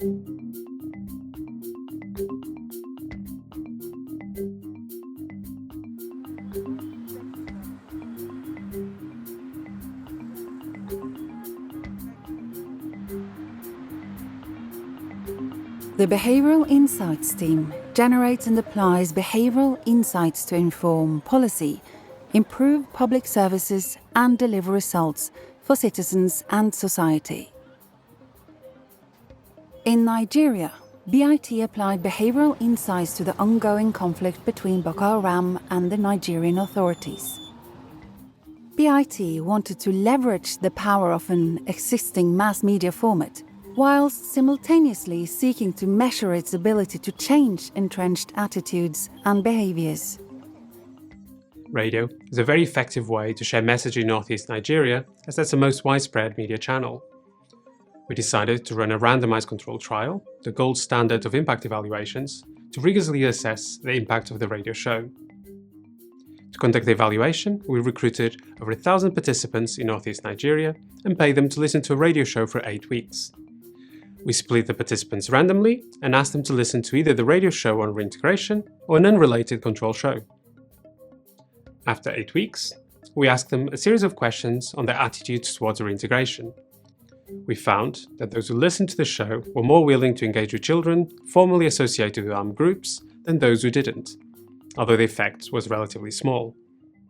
The Behavioural Insights team generates and applies behavioural insights to inform policy, improve public services and deliver results for citizens and society. In Nigeria, BIT applied behavioural insights to the ongoing conflict between Boko Haram and the Nigerian authorities. BIT wanted to leverage the power of an existing mass media format, whilst simultaneously seeking to measure its ability to change entrenched attitudes and behaviours. Radio is a very effective way to share message in northeast Nigeria, as that's the most widespread media channel. We decided to run a randomized control trial, the gold standard of impact evaluations, to rigorously assess the impact of the radio show. To conduct the evaluation, we recruited over 1,000 participants in northeast Nigeria and paid them to listen to a radio show for 8 weeks. We split the participants randomly and asked them to listen to either the radio show on reintegration or an unrelated control show. After 8 weeks, we asked them a series of questions on their attitudes towards reintegration. We found that those who listened to the show were more willing to engage with children formerly associated with armed groups than those who didn't, although the effect was relatively small.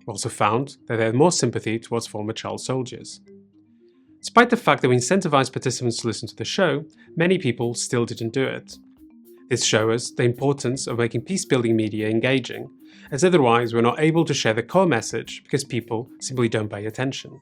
We also found that they had more sympathy towards former child soldiers. Despite the fact that we incentivized participants to listen to the show, many people still didn't do it. This shows us the importance of making peacebuilding media engaging, as otherwise we're not able to share the core message because people simply don't pay attention.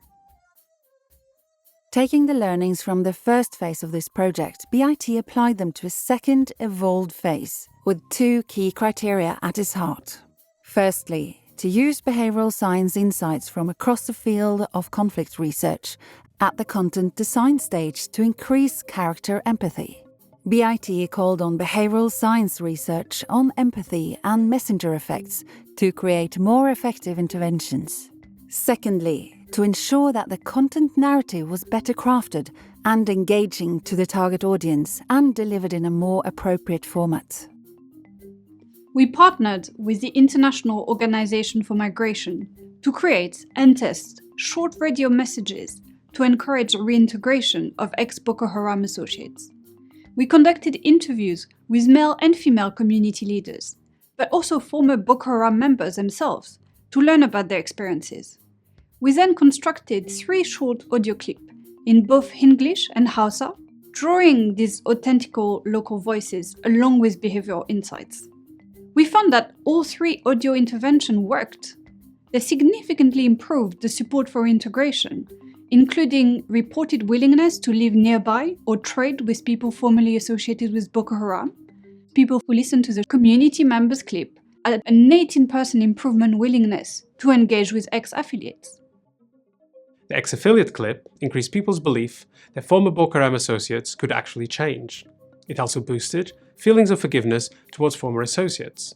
Taking the learnings from the first phase of this project, BIT applied them to a second evolved phase, with 2 key criteria at its heart. Firstly, to use behavioural science insights from across the field of conflict research at the content design stage to increase character empathy. BIT called on behavioural science research on empathy and messenger effects to create more effective interventions. Secondly, to ensure that the content narrative was better crafted and engaging to the target audience and delivered in a more appropriate format. We partnered with the International Organization for Migration to create and test short radio messages to encourage reintegration of ex-Boko Haram associates. We conducted interviews with male and female community leaders, but also former Boko Haram members themselves, to learn about their experiences. We then constructed 3 short audio clips in both English and Hausa, drawing these authentic local voices along with behavioral insights. We found that all 3 audio interventions worked. They significantly improved the support for integration, including reported willingness to live nearby or trade with people formerly associated with Boko Haram. People who listened to the community members clip had an 18% improvement willingness to engage with ex-affiliates. The ex-affiliate clip increased people's belief that former Boko Haram associates could actually change. It also boosted feelings of forgiveness towards former associates.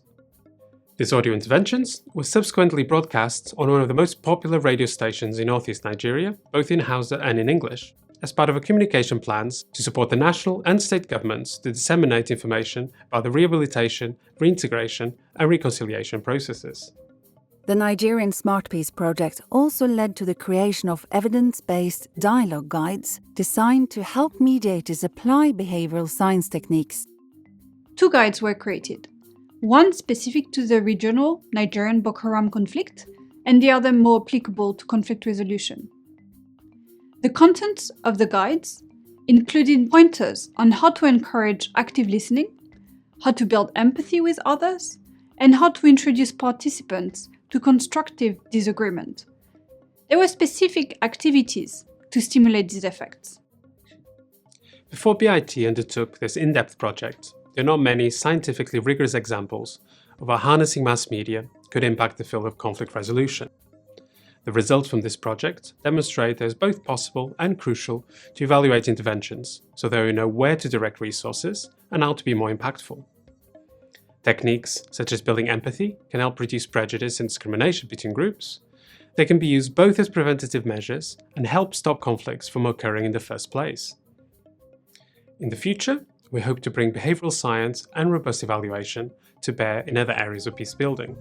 These audio interventions were subsequently broadcast on one of the most popular radio stations in northeast Nigeria, both in Hausa and in English, as part of a communication plans to support the national and state governments to disseminate information about the rehabilitation, reintegration and reconciliation processes. The Nigerian Smart Peace project also led to the creation of evidence-based dialogue guides designed to help mediators apply behavioural science techniques. 2 guides were created. One specific to the regional Nigerian Boko Haram conflict, and the other more applicable to conflict resolution. The contents of the guides included pointers on how to encourage active listening, how to build empathy with others, and how to introduce participants to constructive disagreement. There were specific activities to stimulate these effects. Before BIT undertook this in-depth project, there are not many scientifically rigorous examples of how harnessing mass media could impact the field of conflict resolution. The results from this project demonstrate that it is both possible and crucial to evaluate interventions so that we know where to direct resources and how to be more impactful. Techniques such as building empathy can help reduce prejudice and discrimination between groups. They can be used both as preventative measures and help stop conflicts from occurring in the first place. In the future, we hope to bring behavioural science and robust evaluation to bear in other areas of peace building.